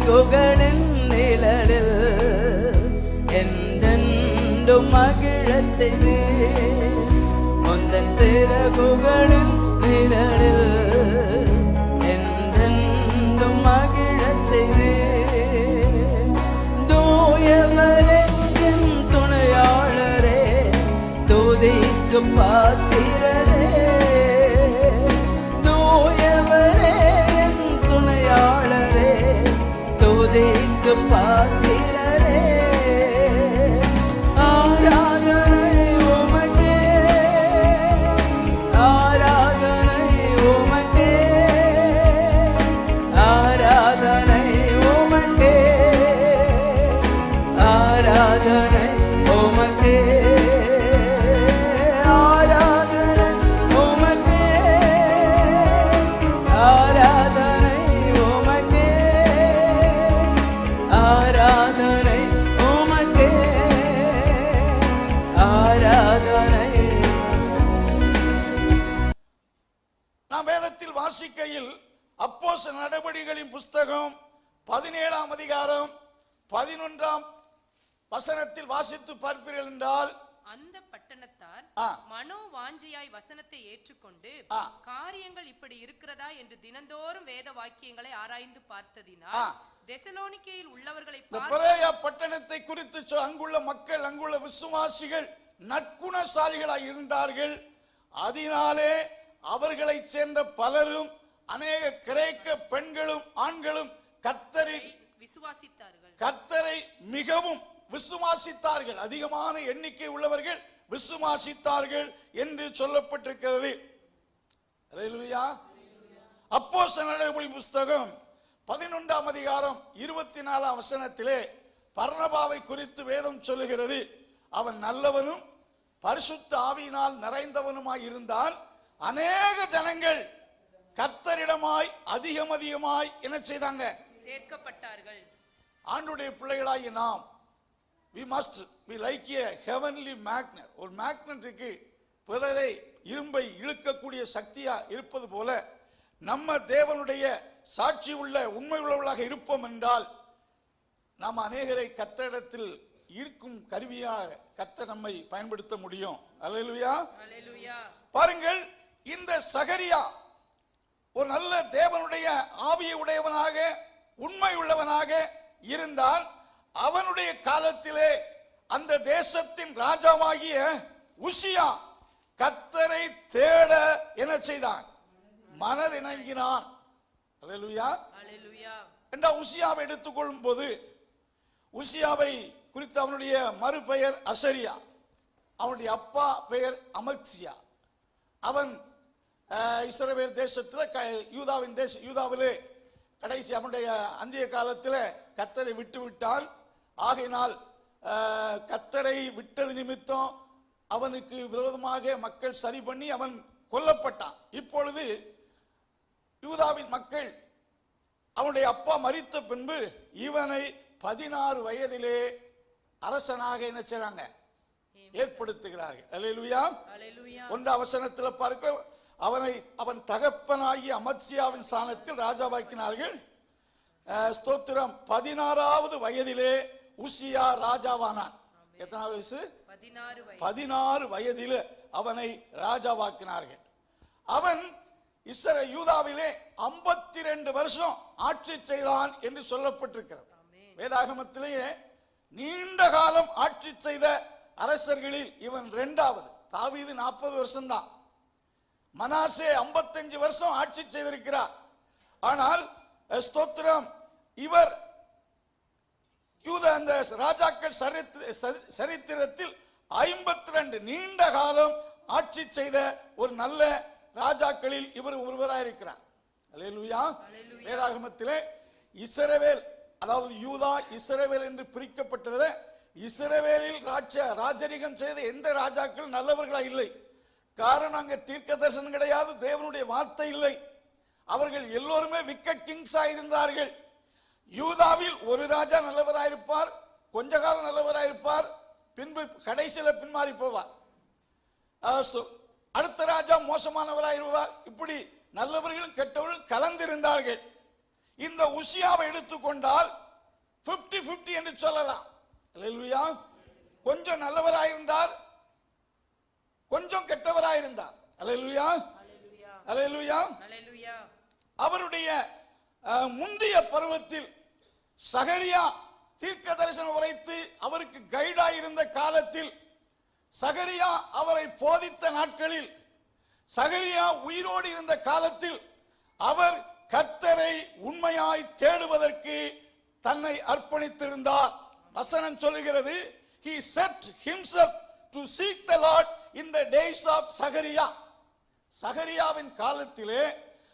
சிறகுகளின் நிழலில் என்றென்றும் மகிழச் செய்து உந்தன் சிறகுகளின் நிழலில் என்றென்றும் மகிழச் செய்து தூயவரே என் துணையாளரே துதிக்கு பாத்திரரே தூயவரே என் துணையாளரே துதிக்கு பாத்திரரே ஆராதனை உமக்கே ஆராதனை உமக்கே ஆராதனை உமக்கே ஆராதனை உமக்கே ஆராதனை உமக்கே ஆராதனை உமக்கே ஆராதனை உமக்கே ஆராதனை. நாம் வேதத்தில் வாசிக்கையில் அப்போஸ்தலர் நடபடிகளின் புஸ்தகம் 17ஆம் அதிகாரம் 11ஆம் வசனத்தில் வாசித்து பார்ப்பீர்கள் என்றால், அந்த பட்டணத்தார் மனோ வாஞ்சியாய் வசனத்தை ஏற்றுக்கொண்டு காரியங்கள் இப்படி இருக்கிறதா என்று தினந்தோறும் வேத வாக்கியங்களை ஆராய்ந்து பார்த்ததினால் தெசலோனிக்கேயில் உள்ளவர்களை பெரோயா பட்டணத்தை குறித்து அங்குள்ள மக்கள், அங்குள்ள விசுவாசிகள் நற்குணசாலிகளாய் இருந்தார்கள். அதனாலே அவர்களை சேர்ந்த பலரும், அநேக கிரேக்க பெண்களும் ஆண்களும் கர்த்தரை மிகவும் விசுவாசித்தார்கள். அதிகமான எண்ணிக்கை உள்ளவர்கள் விசுவாசித்தார்கள் என்று சொல்லப்பட்டிருக்கிறது. அல்லேலூயா. அப்போஸ்தலர் நடபடிகளின் புஸ்தகம் 11ஆம் அதிகாரம் 24ஆம் வசனத்திலே பர்னபாவை குறித்து வேதம் சொல்லுகிறது. அவன் நல்லவனும் பரிசுத்த ஆவியினால் நிறைந்தவனுமாய் இருந்தால் அநேக ஜனங்கள் கர்த்தரிடமாய் அதிகமாய் என்ன செய்தாங்க? சேர்க்கப்பட்டார்கள். ஆண்டுடைய பிள்ளைகளாகி நாம் we must be like a heavenly magnet. ஒரு மேக்னெட்டுக்கு பிறரை இரும்பை இழுக்கக்கூடிய சக்தியா இருப்பது போல நம்ம தேவனுடைய சாட்சி உள்ள உண்மை உள்ளவர்களாக இருப்போம் என்றால் நாம் அநேகரை கர்த்தரிடத்தில் ஈர்க்கும் கருவியாக கர்த்தர் நம்மை பயன்படுத்த முடியும். அல்லேலூயா. பாருங்கள், இந்த சகரியா ஒரு நல்ல தேவனுடைய ஆவியை உடையவனாக உண்மை உள்ளவனாக இருந்தால் அவனுடைய காலத்திலே அந்த தேசத்தின் ராஜாவாகிய உசியா கர்த்தரை தேட என்ன செய்தான்? மனதிணங்கினான். அல்லேலூயா. என்ற உசியாவை எடுத்துக்கொள்ளும் போது உசியாவை குறித்து அவனுடைய மறுபெயர் அசரியா, அவனுடைய அப்பா பெயர் அமத்சியா. அவன் இஸ்ரவேல் தேசத்தில் யூதாவிலே கடைசி அவனுடைய அந்திய காலத்தில் கர்த்தரை விட்டு விட்டான். ஆகையினால் கர்த்தரை விட்டது நிமித்தம் அவனுக்கு விரோதமாக மக்கள் சரி பண்ணி அவன் கொல்லப்பட்டான். இப்பொழுது யூதாவின் மக்கள் அவனுடைய அப்பா மரித்த பின்பு இவனை 16 வயதிலே அரசனாக என்ன செய்றாங்க? ஏற்படுத்துகிறார்கள். அல்லேலூயா. 1ஆம் வசனத்தில் பார்க்க அவன் தகப்பனாகிய அமத்சியாவின் ஸ்தானத்தில் ராஜாவாக்கினார்கள். ஸ்தோத்திரம். 16வது வயதிலே உசியா ராஜாவானான். எத்தனை வயசு? 16 வயதில் அவனை ராஜாவாக்கினார்கள். அவன் யூதாவிலே 52 வருஷம் ஆட்சி செய்தான் என்று சொல்லப்பட்டிருக்கிறது. வேதாகமத்திலேயே நீண்ட காலம் ஆட்சி செய்த அரசர்களில் இவன் 2வது. தாவீது 40 வருஷம் தான். மனாசே 55 வருஷம் ஆட்சி செய்திருக்கிறார். ஆனால் ஸ்தோத்திரம், இவர் யூத அந்த ராஜாக்கள் சரித்திரத்தில் 52 நீண்ட காலம் ஆட்சி செய்த ஒரு நல்ல ராஜாக்களில் இவர் ஒருவராயிருக்கிறார். அல்லேலூயா. வேதாகமத்திலே இஸ்ரவேல், அதாவது யூதா இஸ்ரவேல் என்று பிரிக்கப்பட்டதில் இஸ்ரவேலில் ராஜரிகம் செய்த எந்த ராஜாக்கள் நல்லவர்களா இல்லை. காரணம், அங்கே தீர்க்க தரிசனம் கிடையாது, தேவனுடைய வார்த்தை இல்லை. அவர்கள் எல்லோருமே விக்கெட் கிங்ஸா இருந்தார்கள். யூதாவில் ஒரு ராஜா நல்லவராயிருப்பார், கொஞ்ச காலம் நல்லவராயிருப்பார், பின்பு கடைசியில் பின்மாறி போவார். அடுத்த ராஜா மோசமானவராயிருவார். இப்படி நல்லவர்களும் கெட்டவர்கள் கலந்திருந்தார்கள். இந்த உசியாவை எடுத்துக்கொண்டால் 50-50 என்று சொல்லலாம். அல்லேலூயா. கொஞ்சம் நல்லவராயிருந்தார், கொஞ்சம் கெட்டவராயிருந்தார். அல்லேலூயா, அல்லேலூயா. அவருடைய முந்தைய பருவத்தில் சகரியா தீர்க்க தரிசனம் உரைத்து அவருக்கு கைடாயிருந்த காலத்தில், சகரியா அவரை போதித்த நாட்களில், சகரியா உயிரோடு இருந்த காலத்தில் அவர் கர்த்தரை உண்மையாய் தேடுவதற்கு தன்னை அர்ப்பணித்திருந்தார். வசனம் சொல்லுகிறது, he set himself to seek the Lord in the days of சகரியா. சகரியாவின் காலத்திலே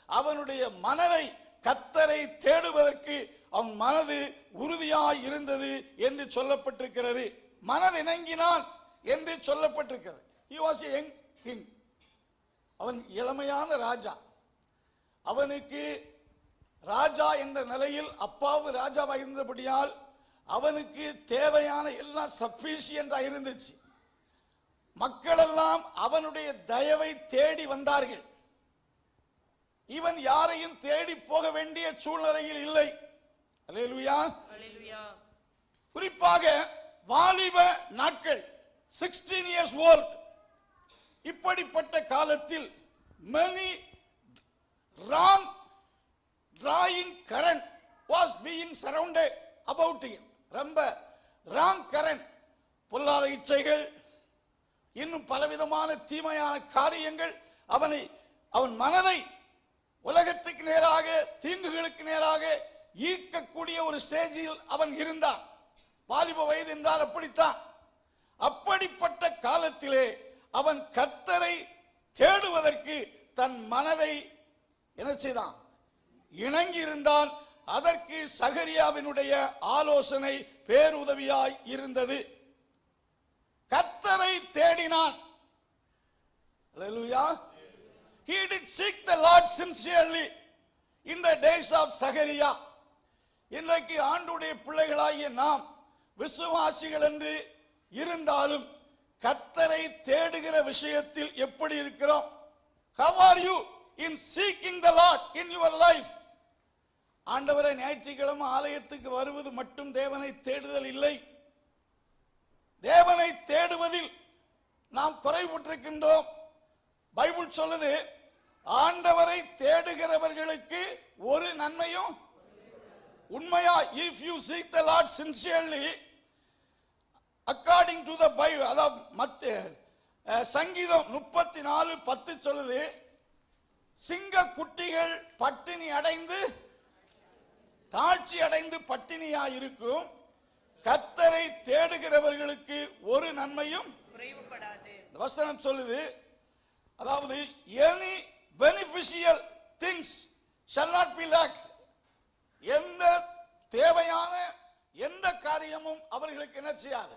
அவனுடைய மனதை கர்த்தரை தேடுவதற்கு அவன் மனது உறுதியாய் இருந்தது என்று சொல்லப்பட்டிருக்கிறது. மனது இணங்கினான் என்று சொல்லப்பட்டிருக்கிறது. he was a young king. அவன் இளமையான ராஜா. அவனுக்கு ராஜா என்ற நிலையில் அப்பாவு ராஜாவாக இருந்தபடியால் அவனுக்கு தேவையான எல்லாம் சஃபிஷியன்டா இருந்துச்சு. மக்களெல்லாம் அவனுடைய தயவை தேடி வந்தார்கள். இவன் யாரையும் தேடி போக வேண்டிய சூழ்நிலையில் இல்லை. அல்லேலூயா. குறிப்பாக வாலிப நாட்கள், 16 years old, இப்படிப்பட்ட காலத்தில் many wrong drawing current was being surrounded about him. ரொம்ப wrong current, பொல்லாத இச்சைகள், இன்னும் பலவிதமான தீமையான காரியங்கள் அவன் மனதை உலகத்துக்கு நேராக, தீங்குகளுக்கு நேராக ஈர்க்கக்கூடிய ஒரு ஸ்டேஜில் அவன் இருந்தான். வாலிப வயது என்றால் அப்படித்தான். அப்படிப்பட்ட காலத்திலே அவன் கர்த்தரை தேடுவதற்கு தன் மனதை என்ன செய்தான்? இணங்கி இருந்தான். அதற்கு சகரியாவினுடைய ஆலோசனை பேருதவியாய் இருந்தது. கர்த்தரை தேடினான். Hallelujah. He did seek the Lord sincerely in the days of சகரியா. இன்றைக்கு ஆண்டவருடைய பிள்ளைகளாகிய நாம் விசுவாசிகள் என்று இருந்தாலும் கர்த்தரை தேடுகிற விஷயத்தில் எப்படி இருக்கிறோம்? How are you in seeking the Lord in your life? ஆண்டவரை ஞாயிற்றுக்கிழமை ஆலயத்துக்கு வருவது மட்டும் தேவனை தேடுதல் இல்லை. தேவனை தேடுவதில் நாம் குறைவுற்றிருக்கின்றோம். பைபிள் சொல்லுது, ஆண்டவரை தேடுகிறவர்களுக்கு ஒரு நன்மையும் உண்மையா, if you seek the Lord sincerely, according to the Bible, அதாவது சங்கீதம் 34:10 சொல்லுது, சிங்க குட்டிகள் பட்டினி அடைந்து தாழ்ச்சி அடைந்து பட்டினியாய் இருக்கும், கர்த்தரை தேடுகிறவர்களுக்கு ஒரு நன்மையும் குறைவுபடாது. வசனம் சொல்லுது, அதாவது any beneficial things shall not be lacked. எந்த தேவையான எந்த காரியமும் அவர்களுக்கு என்ன செய்யாது?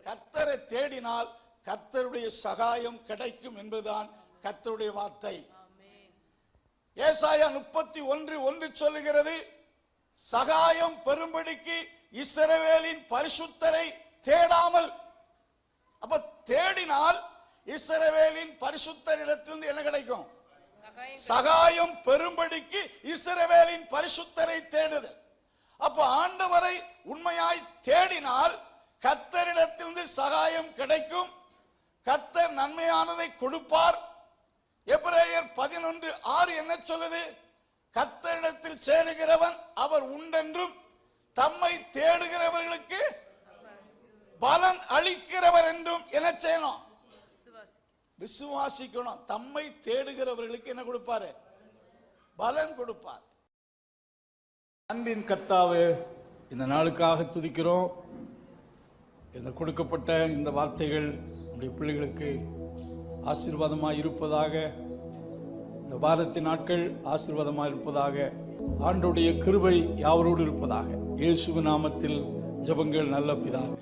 கர்த்தரை தேடினால் கர்த்தருடைய சகாயம் கிடைக்கும் என்பதுதான் கர்த்தருடைய வார்த்தை. ஏசாயா 31:1 சொல்லுகிறது, சகாயம் பெறும்படிக்கு இஸ்ரவேலின் பரிசுத்தரை தேடாமல். அப்ப தேடினால் இஸ்ரவேலின் பரிசுத்தரிடத்திலிருந்து என்ன கிடைக்கும்? சகாயம் பெறும்படிக்கு இஸ்ரவேலின் பரிசுத்தரை தேடுதல். அப்ப ஆண்டவரை உண்மையாய் தேடினால் கர்த்தரிடத்திலிருந்து சகாயம் கிடைக்கும். கர்த்தர் நன்மையானதை கொடுப்பார். எபிரேயர் 11:6 என்ன சொல்லுது? கர்த்தரிடத்தில் சேருகிறவன் அவர் உண்டென்றும் தம்மை தேடுகிறவர்களுக்கு பலன் அளிக்கிறவர் என்றும் என்ன செய்யணும்? விசுவாசிக்கணும். தம்மை தேடுகிறவர்களுக்கு என்ன கொடுப்பாரு? பலன் கொடுப்பார். அன்பின் கர்த்தாவே, இந்த நாளுக்காக துதிக்கிறோம். இந்த கொடுக்கப்பட்ட இந்த வார்த்தைகள் நம்முடைய பிள்ளைகளுக்கு ஆசீர்வாதமாக இருப்பதாக, இந்த வாரத்தின் நாட்கள் ஆசீர்வாதமாக இருப்பதாக, ஆண்டவருடைய கிருபை யாவரோடு இருப்பதாக. இயேசுவின் நாமத்தில் ஜெபங்கள் நல்ல பிதாவே.